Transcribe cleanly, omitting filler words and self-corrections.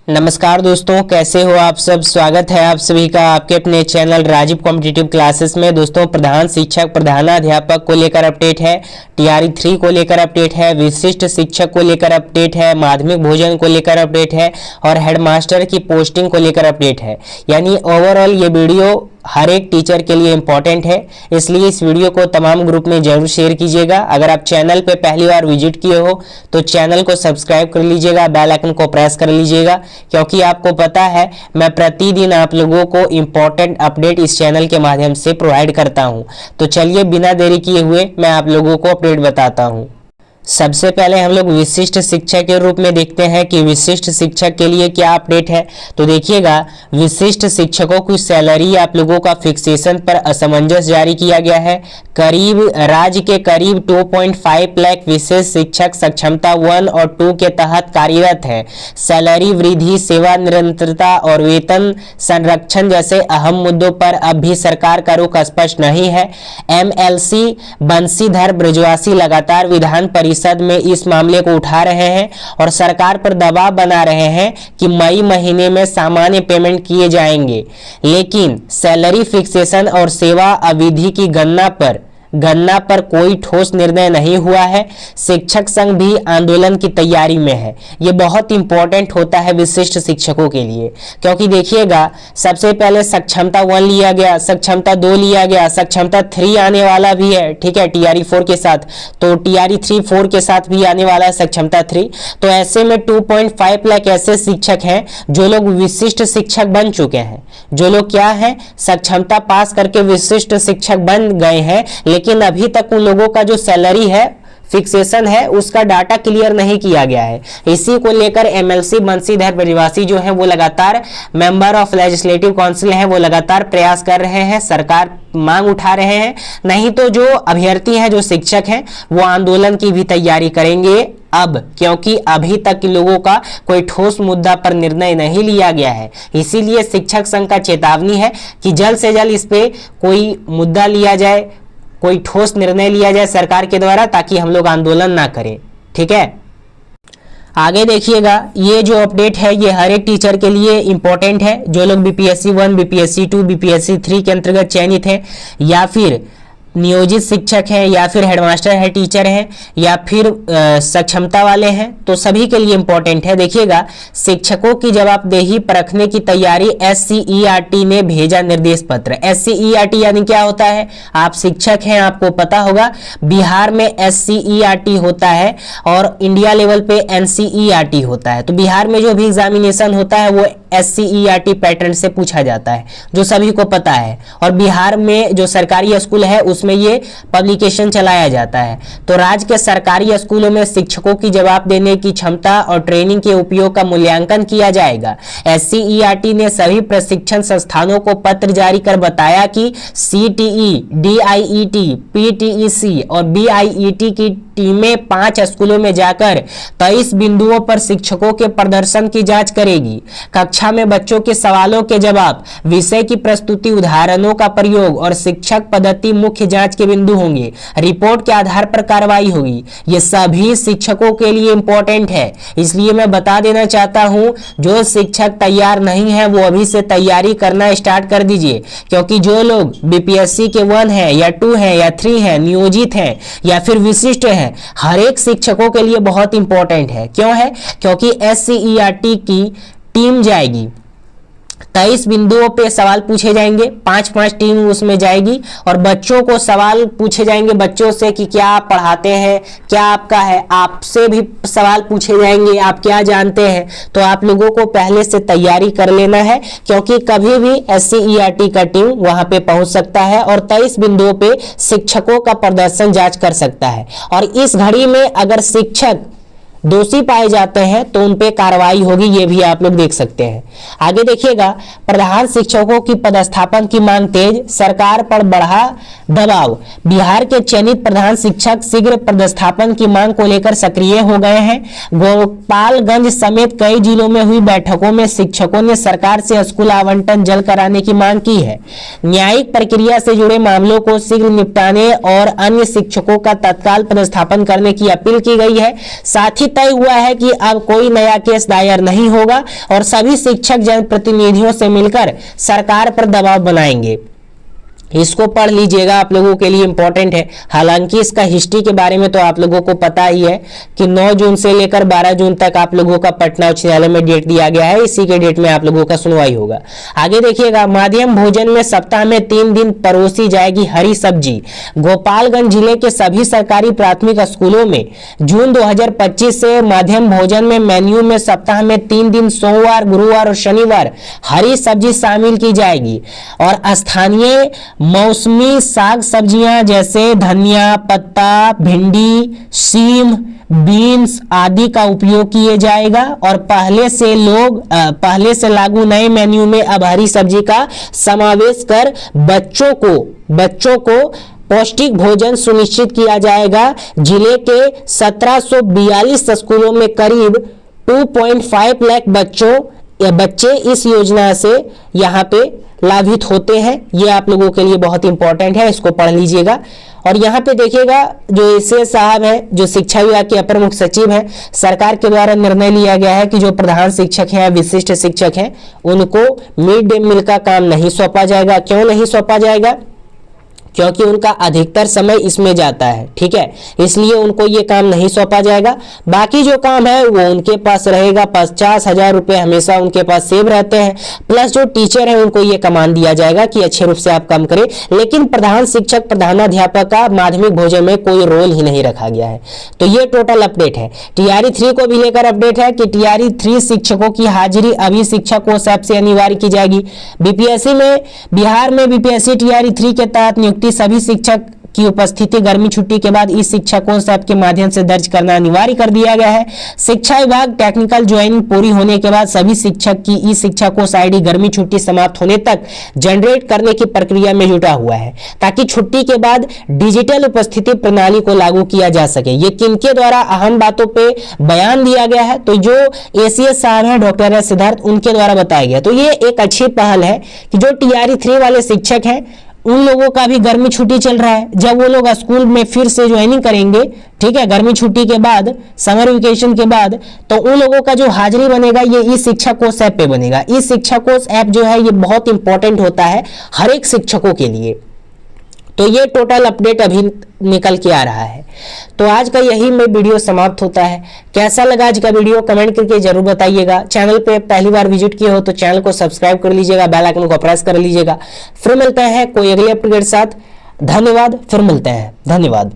नमस्कार दोस्तों, कैसे हो आप सब। स्वागत है आप सभी का आपके अपने चैनल राजीव कॉम्पिटिटिव क्लासेस में। दोस्तों, प्रधान शिक्षक प्रधानाध्यापक को लेकर अपडेट है, टीआरई 3 को लेकर अपडेट है, विशिष्ट शिक्षक को लेकर अपडेट है, माध्यमिक भोजन को लेकर अपडेट है और हेडमास्टर की पोस्टिंग को लेकर अपडेट है। यानी ओवरऑल ये वीडियो हर एक टीचर के लिए इंपॉर्टेंट है, इसलिए इस वीडियो को तमाम ग्रुप में जरूर शेयर कीजिएगा। अगर आप चैनल पे पहली बार विजिट किए हो तो चैनल को सब्सक्राइब कर लीजिएगा, बेल आइकन को प्रेस कर लीजिएगा, क्योंकि आपको पता है मैं प्रतिदिन आप लोगों को इंपॉर्टेंट अपडेट इस चैनल के माध्यम से प्रोवाइड करता हूं। तो चलिए बिना देरी किए हुए मैं आप लोगों को अपडेट बताता हूं। सबसे पहले हम लोग विशिष्ट शिक्षक के रूप में देखते हैं कि विशिष्ट शिक्षक के लिए क्या अपडेट है। तो देखिएगा, विशिष्ट शिक्षकों की सैलरी आप लोगों का फिक्सेशन पर असमंजस जारी किया गया है। राज्य के करीब 2.5 लाख विशेष शिक्षक सक्षमता 1 और 2 के तहत कार्यरत हैं। सैलरी वृद्धि, सेवा निरंतरता और वेतन संरक्षण जैसे अहम मुद्दों पर अब भी सरकार का रुख स्पष्ट नहीं है। एमएलसी बंशीधर ब्रजवासी लगातार विधान परिषद में इस मामले को उठा रहे हैं और सरकार पर दबाव बना रहे हैं कि मई महीने में सामान्य पेमेंट किए जाएंगे, लेकिन सैलरी फिक्सेशन और सेवा अवधि की गणना पर कोई ठोस निर्णय नहीं हुआ है। शिक्षक संघ भी आंदोलन की तैयारी में है। ये बहुत इंपॉर्टेंट होता है विशिष्ट शिक्षकों के लिए, क्योंकि देखिएगा, सबसे पहले सक्षमता 1 लिया गया, सक्षमता 2 लिया गया, सक्षमता 3 आने वाला भी है, ठीक है, टीआरई 4 के साथ। तो टीआरई 3-4 के साथ भी आने वाला है सक्षमता 3। तो ऐसे में 2.5 लाख ऐसे शिक्षक हैं जो लोग विशिष्ट शिक्षक बन चुके हैं, जो लोग क्या है, सक्षमता पास करके विशिष्ट शिक्षक बन गए हैं, लेकिन अभी तक उन लोगों का जो सैलरी है, फिक्सेशन है, उसका डाटा क्लियर नहीं किया गया है। इसी को लेकर एमएलसी बंशीधर ब्रजवासी जो है वो लगातार मेंबर ऑफ लेजिस्लेटिव काउंसिल है, वो लगातार प्रयास कर रहे हैं, सरकार मांग उठा रहे हैं। नहीं तो जो अभ्यर्थी हैं, जो शिक्षक हैं, वो आंदोलन की भी तैयारी करेंगे अब, क्योंकि अभी तक लोगों का कोई ठोस मुद्दा पर निर्णय नहीं लिया गया है। इसीलिए शिक्षक संघ का चेतावनी है कि जल्द से जल्द इस पे कोई मुद्दा लिया जाए, कोई ठोस निर्णय लिया जाए सरकार के द्वारा, ताकि हम लोग आंदोलन ना करें। ठीक है, आगे देखिएगा, ये जो अपडेट है ये हर एक टीचर के लिए इंपॉर्टेंट है। जो लोग बीपीएससी 1, बीपीएससी 2, बीपीएससी 3 के अंतर्गत चयनित हैं, या फिर नियोजित शिक्षक हैं, या फिर हेडमास्टर है, टीचर हैं, या फिर सक्षमता वाले हैं, तो सभी के लिए इंपॉर्टेंट है। देखिएगा, शिक्षकों की जवाबदेही परखने की तैयारी, SCERT ने भेजा निर्देश पत्र। SCERT यानी क्या होता है, आप शिक्षक हैं, आपको पता होगा, बिहार में SCERT होता है और इंडिया लेवल पे NCERT होता है। तो बिहार में जो भी एग्जामिनेशन होता है वो SCERT पैटर्न से पूछा जाता है, जो सभी को पता है। और बिहार में जो सरकारी स्कूल है उसमें ये पब्लिकेशन चलाया जाता है। तो राज्य के सरकारी स्कूलों में शिक्षकों की जवाब देने की क्षमता और ट्रेनिंग के उपयोग का मूल्यांकन किया जाएगा। SCERT ने सभी प्रशिक्षण संस्थानों को पत्र जारी कर बताया कि CTE, DIET, PTEC और BIET की टीमें 5 स्कूलों में जाकर 23 बिंदुओं पर शिक्षकों के प्रदर्शन की जांच करेगी। कक्षा में बच्चों के सवालों के जवाब, विषय की प्रस्तुति, उदाहरणों का प्रयोग और शिक्षक पद्धति मुख्य जांच के बिंदु होंगे। रिपोर्ट के आधार पर कार्रवाई होगी। ये सभी शिक्षकों के लिए इंपॉर्टेंट है, इसलिए मैं बता देना चाहता हूं, जो शिक्षक तैयार नहीं है वो अभी से तैयारी करना स्टार्ट कर दीजिए, क्योंकि जो लोग बीपीएससी के 1 है या 2 है या 3 है, नियोजित हैं या फिर विशिष्ट हैं, हर एक शिक्षकों के लिए बहुत इंपॉर्टेंट है। क्यों है, क्योंकि SCERT की टीम जाएगी, 23 बिंदुओं पे सवाल पूछे जाएंगे, 5-5 टीम उसमें जाएगी और बच्चों को सवाल पूछे जाएंगे, बच्चों से कि क्या आप पढ़ाते हैं, क्या आपका है, आपसे भी सवाल पूछे जाएंगे, आप क्या जानते हैं। तो आप लोगों को पहले से तैयारी कर लेना है, क्योंकि कभी भी SCERT का टीम वहां पे पहुंच सकता है और 23 बिंदुओं पे शिक्षकों का प्रदर्शन जांच कर सकता है। और इस घड़ी में अगर शिक्षक दोषी पाए जाते हैं तो उन पे कार्रवाई होगी, ये भी आप लोग देख सकते हैं। आगे देखिएगा, प्रधान शिक्षकों की पदस्थापन की मांग तेज, सरकार पर बढ़ा दबाव। बिहार के चयनित प्रधान शिक्षक शीघ्र पदस्थापन की मांग को लेकर सक्रिय हो गए हैं। गोपालगंज समेत कई जिलों में हुई बैठकों में शिक्षकों ने सरकार से स्कूल आवंटन जल्द कराने की मांग की है। न्यायिक प्रक्रिया से जुड़े मामलों को शीघ्र निपटाने और अन्य शिक्षकों का तत्काल पदस्थापन करने की अपील की गई है। साथ ही तय हुआ है कि अब कोई नया केस दायर नहीं होगा और सभी शिक्षक जनप्रतिनिधियों से मिलकर सरकार पर दबाव बनाएंगे। इसको पढ़ लीजिएगा, आप लोगों के लिए इंपॉर्टेंट है। हालांकि इसका हिस्ट्री के बारे में तो आप लोगों को पता ही है कि 9 जून से लेकर 12 जून तक आप लोगों का पटना उच्च न्यायालय में डेट दिया गया है। इसी के डेट में आप लोगों का सुनवाई होगा। आगे देखिएगा, माध्यम भोजन में सप्ताह में 3 दिन परोसी जाएगी हरी सब्जी। गोपालगंज जिले के सभी सरकारी प्राथमिक स्कूलों में जून 2025 से माध्यम भोजन में मेन्यू में सप्ताह में 3 दिन सोमवार, गुरुवार और शनिवार हरी सब्जी शामिल की जाएगी और स्थानीय मौसमी साग सब्जियां जैसे धनिया पत्ता, भिंडी, सीम, बीन्स आदि का उपयोग किए जाएगा और पहले से लागू नए मेन्यू में अब हरी सब्जी का समावेश कर बच्चों को पौष्टिक भोजन सुनिश्चित किया जाएगा। जिले के 1742 स्कूलों में करीब 2.5 लाख बच्चे इस योजना से यहाँ पे लाभित होते हैं। ये आप लोगों के लिए बहुत इंपॉर्टेंट है, इसको पढ़ लीजिएगा। और यहाँ पे देखिएगा, जो एसए साहब है, जो शिक्षा विभाग के अपर मुख्य सचिव है, सरकार के द्वारा निर्णय लिया गया है कि जो प्रधान शिक्षक हैं, विशिष्ट शिक्षक हैं, उनको मिड डे मील का काम नहीं सौंपा जाएगा। क्यों नहीं सौंपा जाएगा? क्योंकि उनका अधिकतर समय इसमें जाता है, ठीक है, इसलिए उनको ये काम नहीं सौंपा जाएगा। बाकी जो काम है वो उनके पास रहेगा। 50,000 रुपये हमेशा उनके पास सेव रहते हैं। प्लस जो टीचर है उनको ये कमान दिया जाएगा कि अच्छे रूप से आप काम करें। लेकिन प्रधान शिक्षक, प्रधानाध्यापक का माध्यमिक भोजन में कोई रोल ही नहीं रखा गया है। तो ये टोटल अपडेट है। टीआरई 3 को भी लेकर अपडेट है कि टीआरई 3 शिक्षकों की हाजिरी अभी शिक्षा कोष ऐप से अनिवार्य की जाएगी। बीपीएससी में, बिहार में बीपीएससी टीआरई 3 के तहत नियुक्ति सभी शिक्षक की उपस्थिति गर्मी छुट्टी के बाद इस शिक्षा कोष ऐप के माध्यम से दर्ज करना अनिवार्य कर दिया गया है। शिक्षा विभाग टेक्निकल ज्वाइनिंग पूरी होने के बाद सभी शिक्षक की ई शिक्षा कोष आईडी गर्मी छुट्टी समाप्त होने तक जनरेट करने की प्रक्रिया में जुटा हुआ है, ताकि छुट्टी के बाद डिजिटल उपस्थिति प्रणाली को लागू किया जा सके। ये किनके द्वारा अहम बातों पे बयान दिया गया है? तो जो एसीएस साहब हैं, डॉक्टर एस सिद्धार्थ, उनके द्वारा बताया गया। तो ये एक अच्छी पहल है कि जो टीआरई 3 वाले शिक्षक हैं उन लोगों का भी गर्मी छुट्टी चल रहा है। जब वो लोग स्कूल में फिर से ज्वाइनिंग करेंगे, ठीक है, गर्मी छुट्टी के बाद, समर वेकेशन के बाद, तो उन लोगों का जो हाजिरी बनेगा ये ई शिक्षा कोष ऐप पे बनेगा। ई शिक्षा कोष ऐप जो है ये बहुत इंपॉर्टेंट होता है हर एक शिक्षकों के लिए। तो ये टोटल अपडेट अभी निकल के आ रहा है। तो आज का यही में वीडियो समाप्त होता है। कैसा लगा आज का वीडियो कमेंट करके जरूर बताइएगा। चैनल पे पहली बार विजिट किए हो तो चैनल को सब्सक्राइब कर लीजिएगा, बेल आइकन को प्रेस कर लीजिएगा। फिर मिलते हैं कोई अगले अपडेट के साथ। धन्यवाद, फिर मिलते हैं। धन्यवाद।